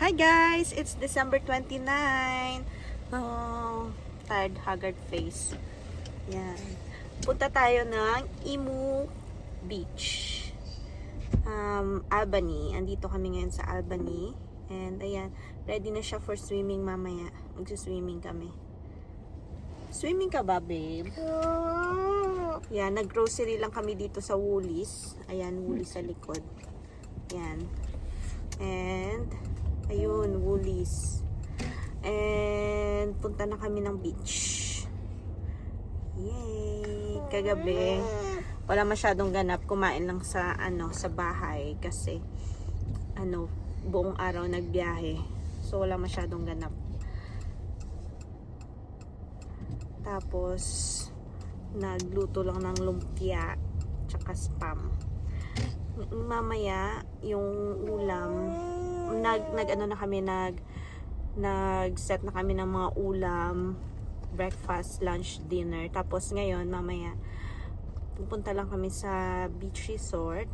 Hi guys! It's December 29. Oh, tired, haggard face. Yan. Punta tayo ng Imu Beach. Albany. Andito kami ngayon sa Albany. And ayan, ready na siya for swimming mamaya. Magsuswimming kami. Swimming ka ba, babe? Yan, nag-grocery lang kami dito sa Woolies. Ayan, Woolies sa likod. Yan. And ayun, Woolies. And punta na kami ng beach. Yay! Kagabi, wala masyadong ganap. Kumain lang sa sa bahay kasi buong araw nagbiyahe. So wala masyadong ganap. Tapos nagluto lang ng lumpia tsaka spam. Mamaya yung ulam nag-set na kami ng mga ulam, breakfast, lunch, dinner. Tapos ngayon, mamaya, pupunta lang kami sa beach resort.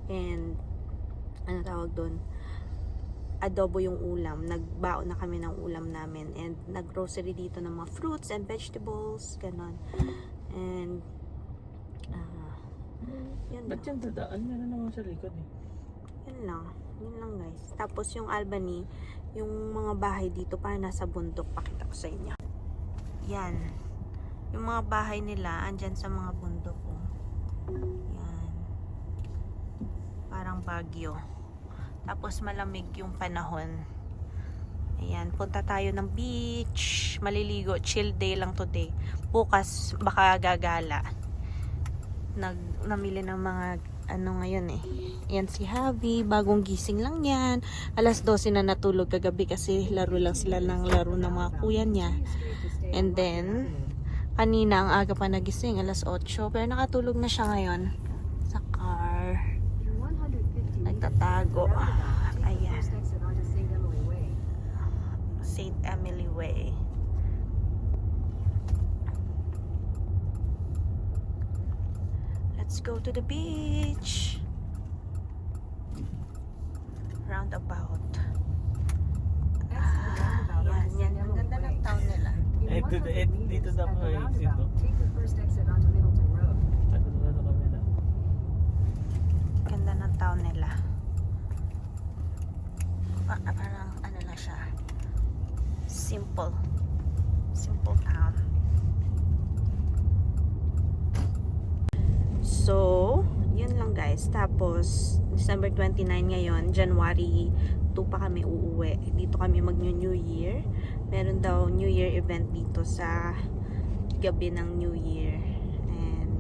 And, ano tawag doon? Adobo yung ulam. Nagbaon na kami ng ulam namin. And, nag-grocery dito ng mga fruits and vegetables. Ganon. And, yun Ba't yung dadaan? Meron naman sa likod eh. Yun lang guys. Tapos yung Albany, yung mga bahay dito parang nasa bundok. Pakita ko sa inyo. Yan. Yung mga bahay nila andyan sa mga bundok. Oh. Yan. Parang Baguio. Tapos malamig yung panahon. Ayan. Punta tayo ng beach. Maliligo. Chill day lang today. Bukas baka gagala. Namili ng mga ngayon eh. Yan si Javi, bagong gising lang yan. Alas 12 na natulog kagabi kasi laro lang sila ng laro ng mga kuya niya. And then, kanina ang aga pa nagising, alas 8. Pero nakatulog na siya ngayon sa car. Nagtatago. Ayan. St. Emily Way. Let's go to the beach. Roundabout. Yan. Ang ganda ng town nila. Dito na po eh. Dito. Ganda ng town nila. Parang lang siya. Simple town. So, yun lang guys. Tapos, December 29 ngayon, January 2 pa kami uuwi. Dito kami mag-New Year. Meron daw New Year event dito sa gabi ng New Year. And,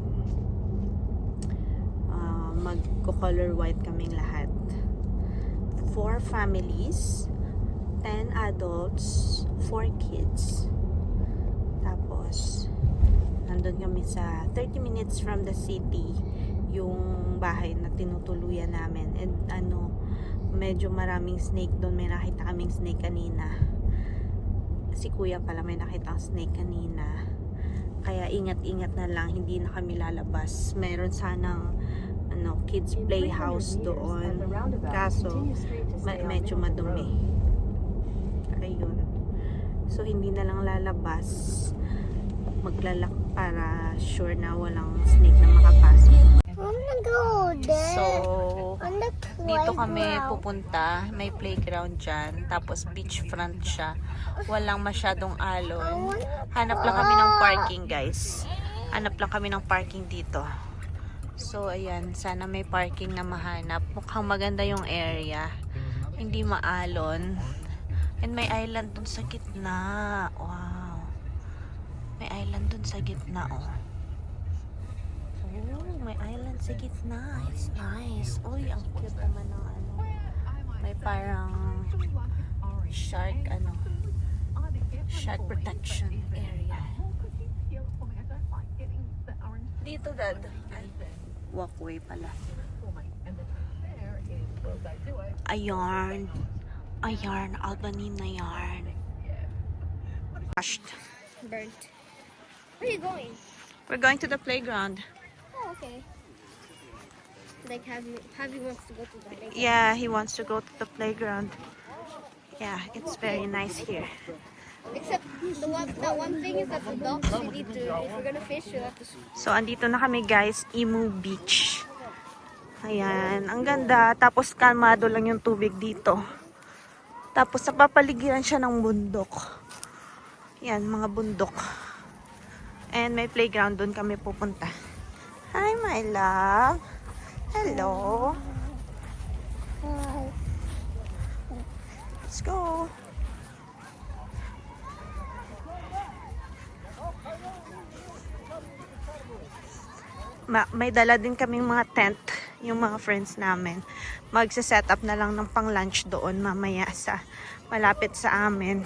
magko-color white kaming lahat. 4 families, 10 adults, 4 kids. Tapos, nandun kami sa 30 minutes from the city yung bahay na tinutuluyan namin. And medyo maraming snake doon. May nakita kaming snake kanina. Si kuya pala may nakita ang snake kanina. Kaya ingat-ingat na lang. Hindi na kami lalabas. Meron sanang kids playhouse doon. Kaso medyo madumi. Ayun. So hindi na lang lalabas. Maglalak para sure na walang snake na makapasok. So, dito kami pupunta. May playground dyan. Tapos beachfront siya. Walang masyadong alon. Hanap lang kami ng parking, guys. Hanap lang kami ng parking dito. So, ayan. Sana may parking na mahanap. Mukhang maganda yung area. Hindi maalon. And may island dun sa gitna. Wow. May island dun sa gitna, oh. Oh, may island sa gitna. It's nice. Uy, ang cute naman ng may parang shark, shark protection area. Dito, Dad. Ay, walkway pala. Ayan. Ayan, Albany na yarn. Crushed. Burnt. Where are you going? We're going to the playground. Oh, okay. Like Javi wants to go to the playground. Yeah, he wants to go to the playground. Yeah, it's very nice here. Except that one thing is that the dogs we need to, if we're gonna fish, we'll have to. So, andito na kami guys, Emu Beach. Ayan, ang ganda. Tapos, kalmado lang yung tubig dito. Tapos, napapaligiran siya ng bundok. Yan, mga bundok. And may playground doon kami pupunta. Hi, my love. Hello. Let's go. May dala din kaming mga tent, yung mga friends namin. Magse-set up na lang ng pang-lunch doon mamaya sa malapit sa amin.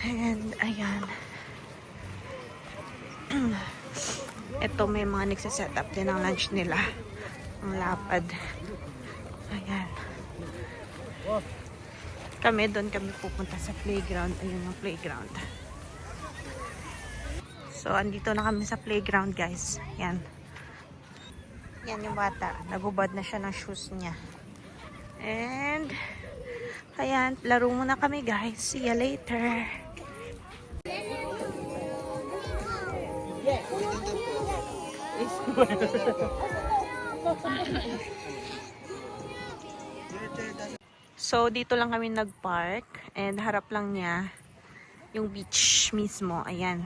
And ayan. Ito may mga nagse-set up din ng lunch nila. Ang lapad. Ayan. Doon kami pupunta sa playground. Ayun yung playground. So, andito na kami sa playground, guys. Yan. Yan yung bata. Nagubad na siya ng shoes niya. And, ayan. Laro muna kami, guys. See you later. So, dito lang kami nag-park. And, harap lang niya yung beach mismo. Ayan.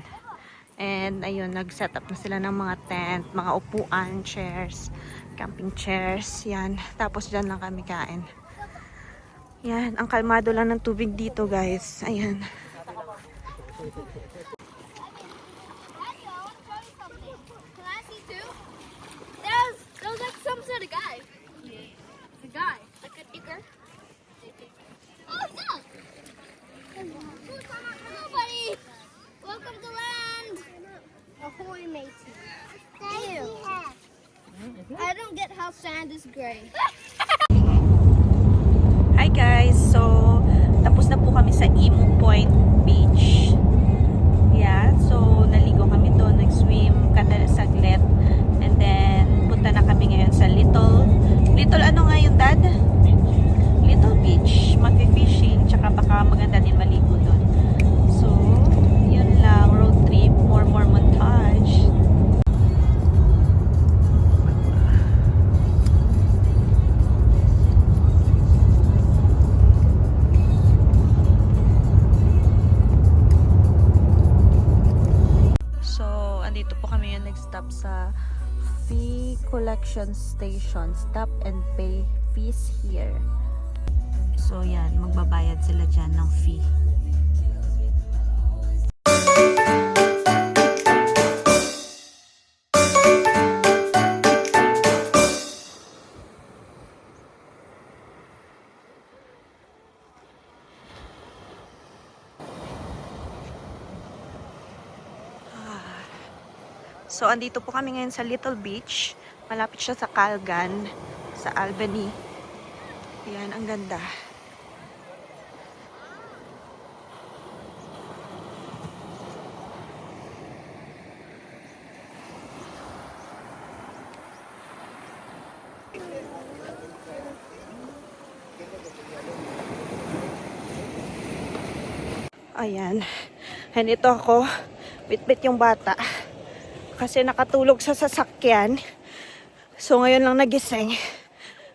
And, ayun, nag-set up na sila ng mga tent, mga upuan, chairs, camping chairs, yan. Tapos, dyan lang kami kain. Yan, ang kalmado lang ng tubig dito, guys. Ayan. Can I see too? There's like some sort of guy. The guy, like a digger. Oh, no! Hello, buddy. Welcome to land. Ahoy, matey. Ew. I don't get how sand is gray. Hi, guys. So, tapos na po kami sa Emu Point Beach. Yeah, so, naligo kami doon, nag-swim, saglit. And then, punta na kami ngayon sa Little ano nga yung dad? Little Beach. Mag-fishing, tsaka baka maganda din maligo doon. So, yun lang, road trip, more montage. So, andito po kami yung nag-stop sa fee collection station. Stop and pay fees here. So, yan, magbabayad sila dyan ng fee. So, andito po kami ngayon sa Little Beach. Malapit siya sa Calgan, sa Albany. Ayan, ang ganda. Ayan. And ito ako, bit-bit yung bata. Kasi nakatulog sa sasakyan. So, ngayon lang nagising.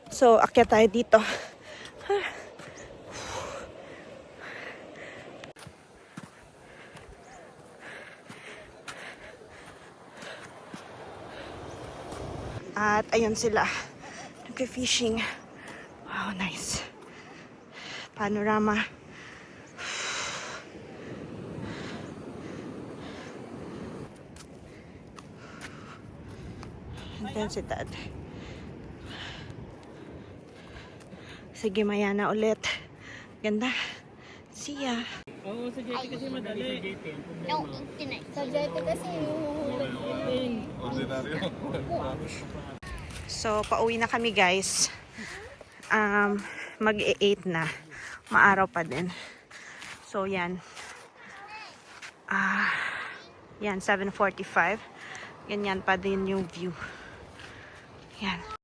So, akyat tayo dito. At, ayun sila. Nag-fishing. Wow, nice. Panorama. Intensidad. Sige, maya na ulit. Ganda. See ya. Oo, sa JT kasi madali. No, internet. Sa jet kasi So, pauwi na kami, guys. Mag-8 na. Maaraw pa din. So, yan. Yan, 7:45. Ganyan pa din yung view. Yan.